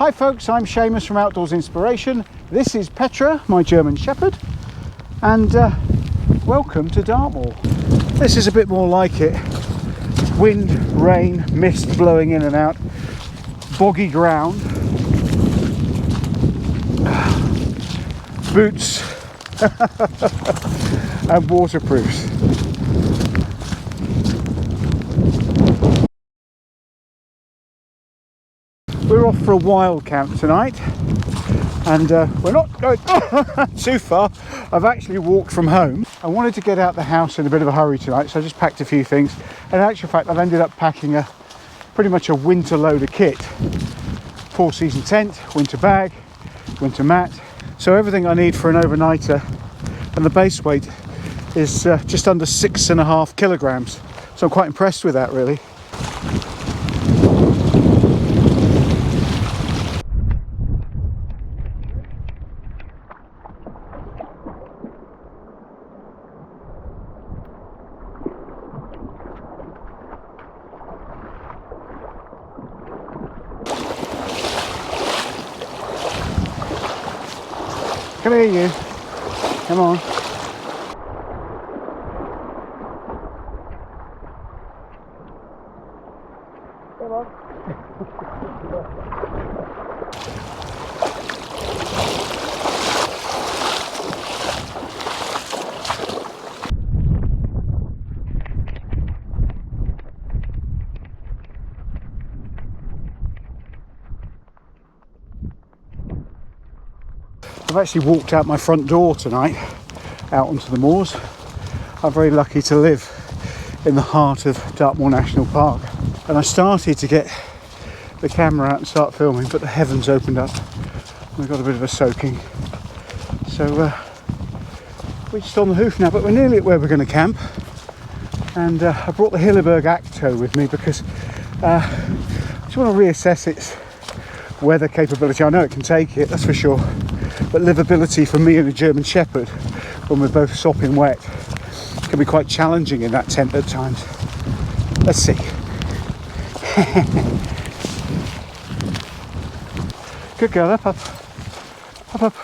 Hi folks, I'm Shamus from Outdoors Inspiration. This is Petra, my German Shepherd, and welcome to Dartmoor. This is a bit more like it. Wind, rain, mist blowing in and out, boggy ground, boots and waterproofs. We're off for a wild camp tonight, and we're not going too far. I've actually walked from home. I wanted to get out the house in a bit of a hurry tonight, so I just packed a few things. And in actual fact, I've ended up packing pretty much a winter load of kit. 4-season tent, winter bag, winter mat. So everything I need for an overnighter, and the base weight is just under 6.5 kilograms. So I'm quite impressed with that, really. Come here, you. Come on. Come on. I've actually walked out my front door tonight, out onto the moors. I'm very lucky to live in the heart of Dartmoor National Park. And I started to get the camera out and start filming, but the heavens opened up and I got a bit of a soaking. So we're just on the hoof now, but we're nearly at where we're going to camp. And I brought the Hilleberg Akto with me because I just want to reassess its weather capability. I know it can take it, that's for sure. But livability for me and a German Shepherd, when we're both sopping wet, can be quite challenging in that tent at times. Let's see. Good girl, up, up. Up, up.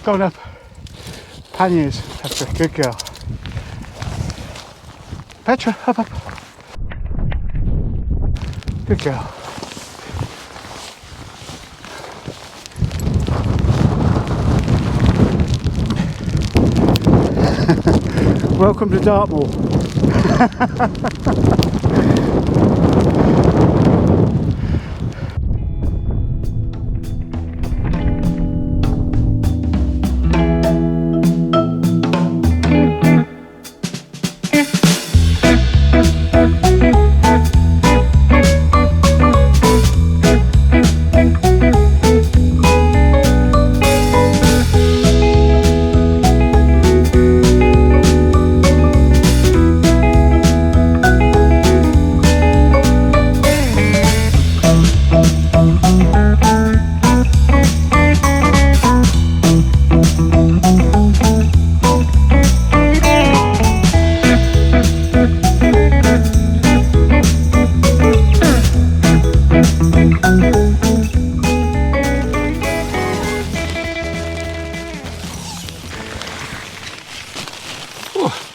Going up. Panniers, Petra, good girl. Petra, up, up. Good girl. Welcome to Dartmoor.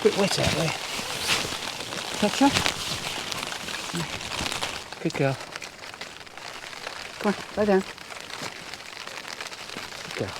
Bit wet out there. Petra? Good girl. Come on, lay down. Good girl.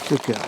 Good girl.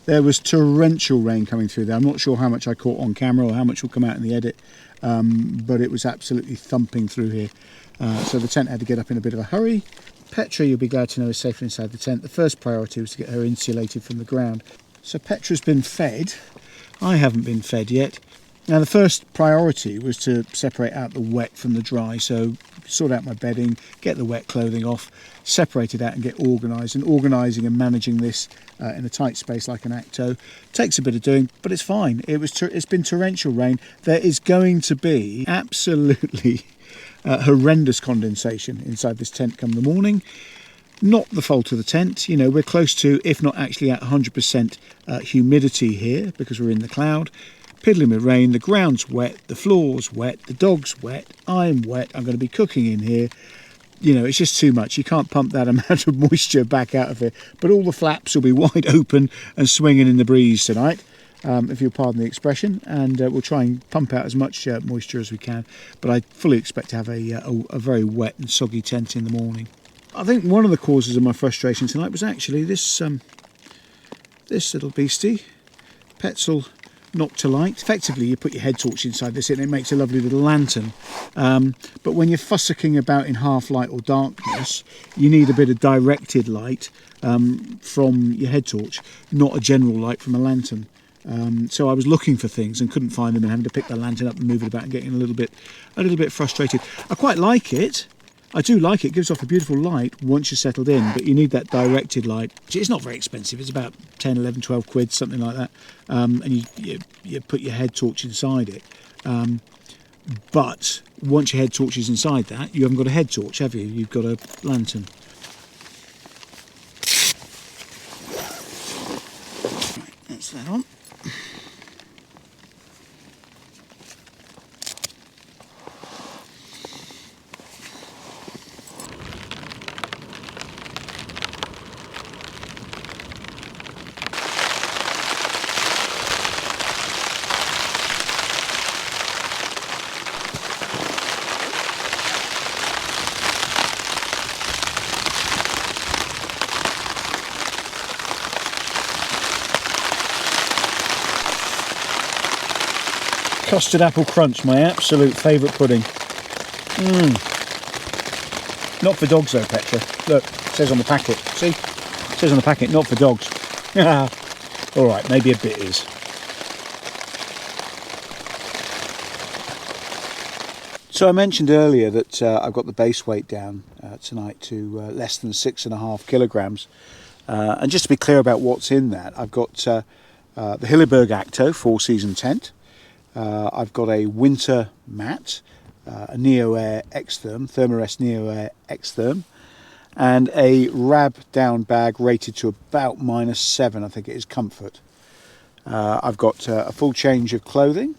There was torrential rain coming through there. I'm not sure how much I caught on camera or how much will come out in the edit, but it was absolutely thumping through here. So the tent had to get up in a bit of a hurry. Petra, you'll be glad to know, is safely inside the tent. The first priority was to get her insulated from the ground. So Petra's been fed. I haven't been fed yet. Now the first priority was to separate out the wet from the dry, so sort out my bedding, get the wet clothing off, separate it out and get organised. And organising and managing this in a tight space like an Akto takes a bit of doing, but it's fine. It's been torrential rain. There is going to be absolutely horrendous condensation inside this tent come the morning. Not the fault of the tent, you know, we're close to, if not actually at 100% humidity here because we're in the cloud. Piddling with rain, the ground's wet, the floor's wet, the dog's wet, I'm wet, I'm going to be cooking in here. You know, it's just too much. You can't pump that amount of moisture back out of it. But all the flaps will be wide open and swinging in the breeze tonight, if you'll pardon the expression. And we'll try and pump out as much moisture as we can. But I fully expect to have a very wet and soggy tent in the morning. I think one of the causes of my frustration tonight was actually this little beastie, Petzl Not to Light. Effectively, you put your head torch inside this and it makes a lovely little lantern. But when you're fussicking about in half light or darkness, you need a bit of directed light from your head torch, not a general light from a lantern. So I was looking for things and couldn't find them and having to pick the lantern up and move it about and getting a little bit frustrated. I quite like it. I do like it. It gives off a beautiful light once you're settled in, but you need that directed light. It's not very expensive. It's about 10, 11, 12 quid, something like that. And you put your head torch inside it. But once your head torch is inside that, you haven't got a head torch, have you? You've got a lantern. Right, that's that on. Custard apple crunch, my absolute favourite pudding. Not for dogs though, Petra. Look, it says on the packet. See? It says on the packet, not for dogs. Alright, maybe a bit is. So I mentioned earlier that I've got the base weight down tonight to less than 6.5 kilograms. And just to be clear about what's in that, I've got the Hilleberg Akto 4-season tent. I've got a winter mat, a Neo Air Xtherm, Thermarest Neo Air Xtherm, and a Rab down bag rated to about -7, I think it is, comfort. I've got a full change of clothing.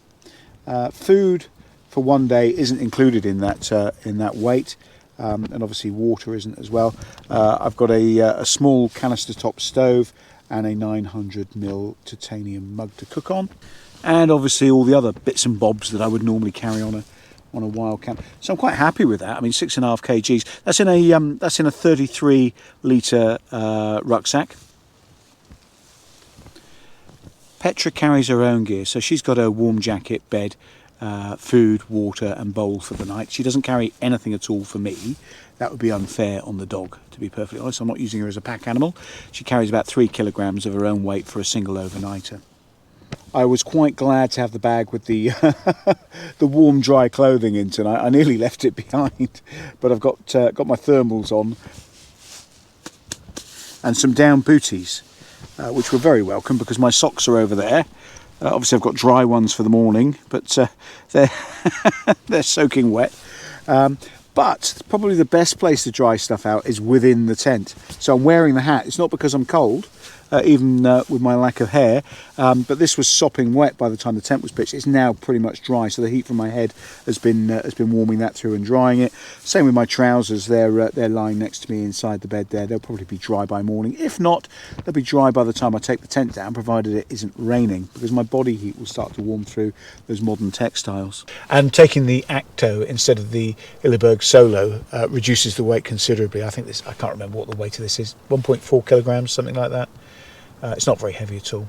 Food for one day isn't included in that weight, and obviously water isn't as well. I've got a small canister top stove and a 900ml titanium mug to cook on. And obviously all the other bits and bobs that I would normally carry on a wild camp. So I'm quite happy with that. I mean, 6.5 kgs. That's in a 33 litre rucksack. Petra carries her own gear, so she's got her warm jacket, bed, food, water, and bowl for the night. She doesn't carry anything at all for me. That would be unfair on the dog, to be perfectly honest. I'm not using her as a pack animal. She carries about 3 kilograms of her own weight for a single overnighter. I was quite glad to have the bag with the the warm, dry clothing in tonight. I nearly left it behind, but I've got my thermals on and some down booties, which were very welcome because my socks are over there. Obviously, I've got dry ones for the morning, but they're they're soaking wet. But probably the best place to dry stuff out is within the tent. So I'm wearing the hat. It's not because I'm cold. Even with my lack of hair, but this was sopping wet by the time the tent was pitched. It's now pretty much dry, so the heat from my head has been warming that through and drying it. Same with my trousers. They're lying next to me inside the bed there. They'll probably be dry by morning. If not, they'll be dry by the time I take the tent down, provided it isn't raining, because my body heat will start to warm through those modern textiles. And taking the Akto instead of the Hilleberg Solo reduces the weight considerably. I think I can't remember what the weight of this is, 1.4 kilograms, something like that. It's not very heavy at all.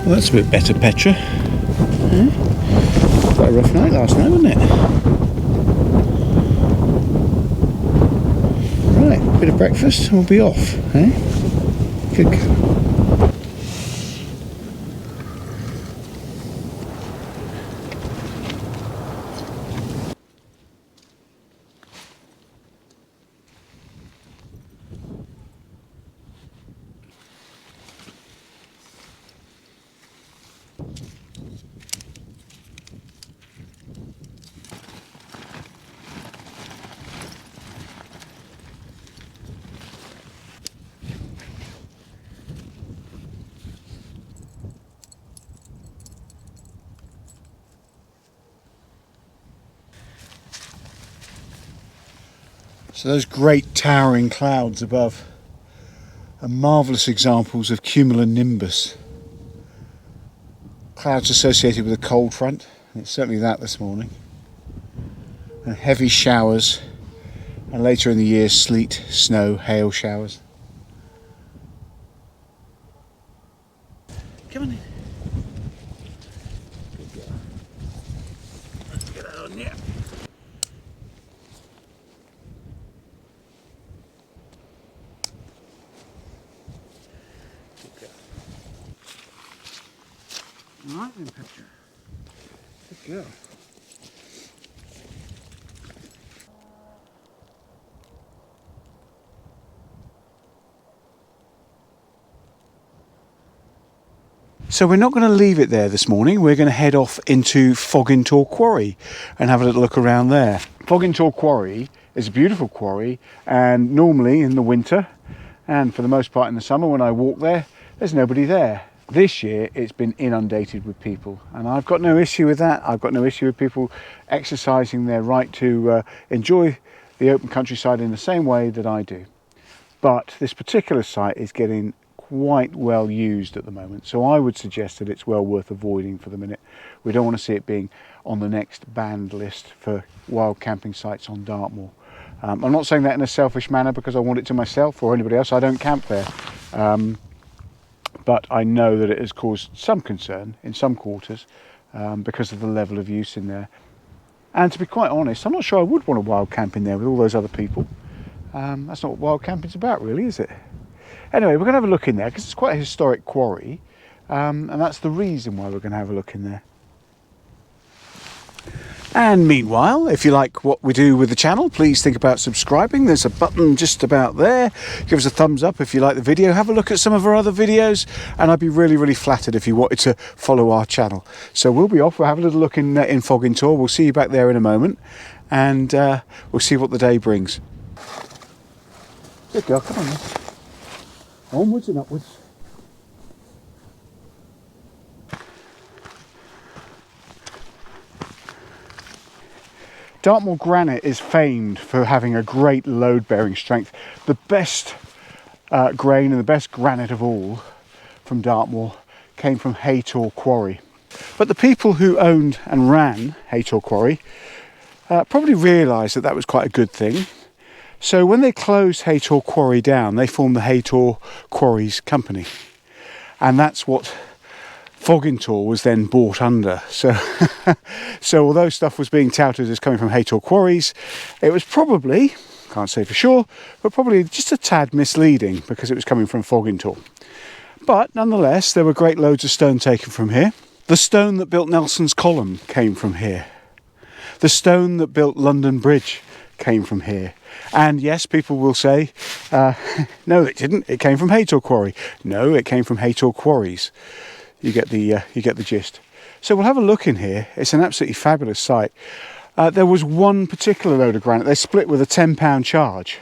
Well, that's a bit better, Petra. Quite a rough night last night, wasn't it? Right, bit of breakfast and we'll be off, eh? Good girl. So those great towering clouds above are marvellous examples of cumulonimbus. Clouds associated with a cold front, and it's certainly that this morning. And heavy showers, and later in the year sleet, snow, hail showers. Come on in. Good girl. Let's get that on you. Alright then, Petra. Good girl. So we're not going to leave it there this morning. We're going to head off into Foggintor Quarry and have a little look around there. Foggintor Quarry is a beautiful quarry, and normally in the winter and for the most part in the summer when I walk there, there's nobody there. This year it's been inundated with people, and I've got no issue with that. I've got no issue with people exercising their right to enjoy the open countryside in the same way that I do. But this particular site is getting quite well used at the moment, so I would suggest that it's well worth avoiding for the minute. We don't want to see it being on the next banned list for wild camping sites on Dartmoor. I'm not saying that in a selfish manner because I want it to myself or anybody else. I don't camp there. But I know that it has caused some concern in some quarters because of the level of use in there. And to be quite honest, I'm not sure I would want a wild camp in there with all those other people. That's not what wild camping's about, really, is it? Anyway, we're going to have a look in there because it's quite a historic quarry, and that's the reason why we're going to have a look in there. And meanwhile, if you like what we do with the channel, please think about subscribing. There's a button just about there. Give us a thumbs up if you like the video. Have a look at some of our other videos, and I'd be really flattered if you wanted to follow our channel. So we'll be off. We'll have a little look in Foggintor. We'll see you back there in a moment, and we'll see what the day brings. Good girl, come on then. Onwards and upwards. Dartmoor granite is famed for having a great load-bearing strength. The best grain and the best granite of all from Dartmoor came from Hilleberg Quarry. But the people who owned and ran Hilleberg Quarry probably realised that that was quite a good thing. So when they closed Hilleberg Quarry down, they formed the Hilleberg Quarries Company. And that's what Foggintor was then bought under. So although stuff was being touted as coming from Hilleberg Quarries, it was probably, can't say for sure, but probably just a tad misleading because it was coming from Foggintor. But nonetheless, there were great loads of stone taken from here. The stone that built Nelson's Column came from here. The stone that built London Bridge came from here. And yes, people will say, no, it didn't. It came from Foggintor Quarry. No, it came from Foggintor Quarries. You get the gist. So we'll have a look in here. It's an absolutely fabulous site. There was one particular load of granite. They split with a £10 charge,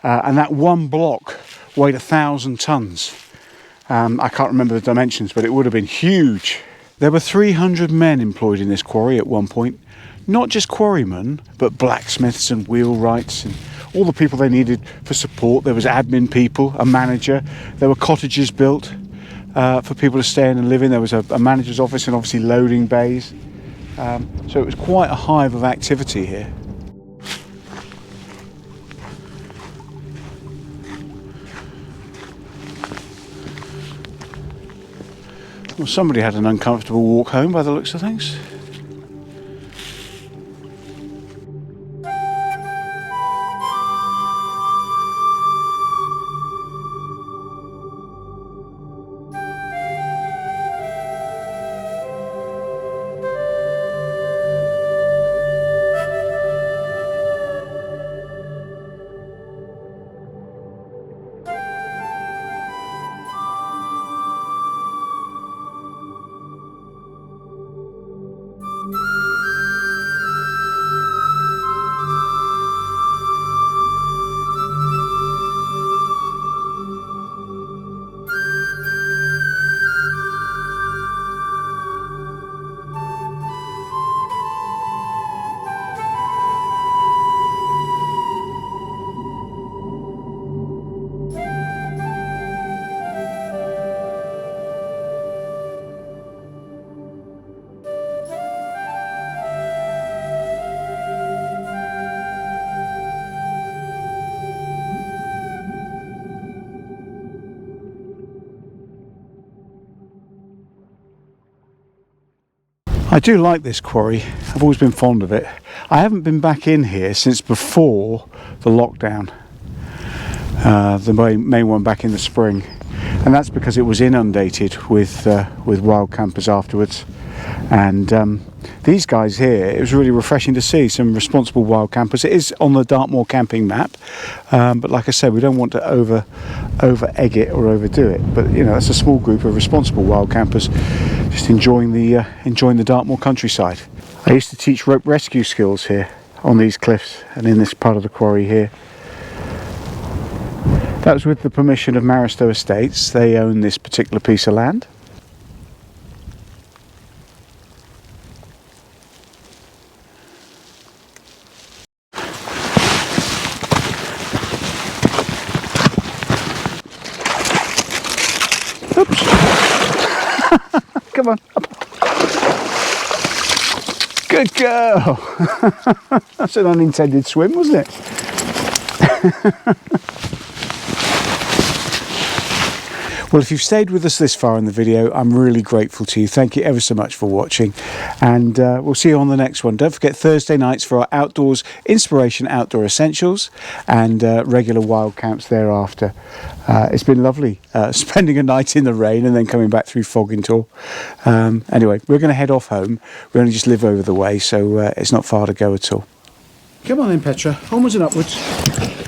and that one block weighed 1,000 tons. I can't remember the dimensions, but it would have been huge. There were 300 men employed in this quarry at one point. Not just quarrymen, but blacksmiths and wheelwrights and all the people they needed for support. There was admin people, a manager. There were cottages built for people to stay in and live in. There was a manager's office and obviously loading bays. So it was quite a hive of activity here. Well, somebody had an uncomfortable walk home by the looks of things. I do like this quarry. I've always been fond of it. I haven't been back in here since before the lockdown, the main one back in the spring, and that's because it was inundated with wild campers afterwards. And these guys here, it was really refreshing to see some responsible wild campers. It is on the Dartmoor camping map, but like I said, we don't want to over egg it or overdo it. But you know, it's a small group of responsible wild campers just enjoying the Dartmoor countryside. I used to teach rope rescue skills here on these cliffs and in this part of the quarry here. That was with the permission of Maristow Estates. They own this particular piece of land. Oops. Come on. Up. Good girl. That's an unintended swim, wasn't it? Well, if you've stayed with us this far in the video, I'm really grateful to you. Thank you ever so much for watching, and we'll see you on the next one. Don't forget Thursday nights for our Outdoors Inspiration Outdoor Essentials and regular wild camps thereafter. It's been lovely spending a night in the rain and then coming back through Foggintor. Anyway, we're going to head off home. We only just live over the way, so it's not far to go at all. Come on then, Petra. Onwards and upwards.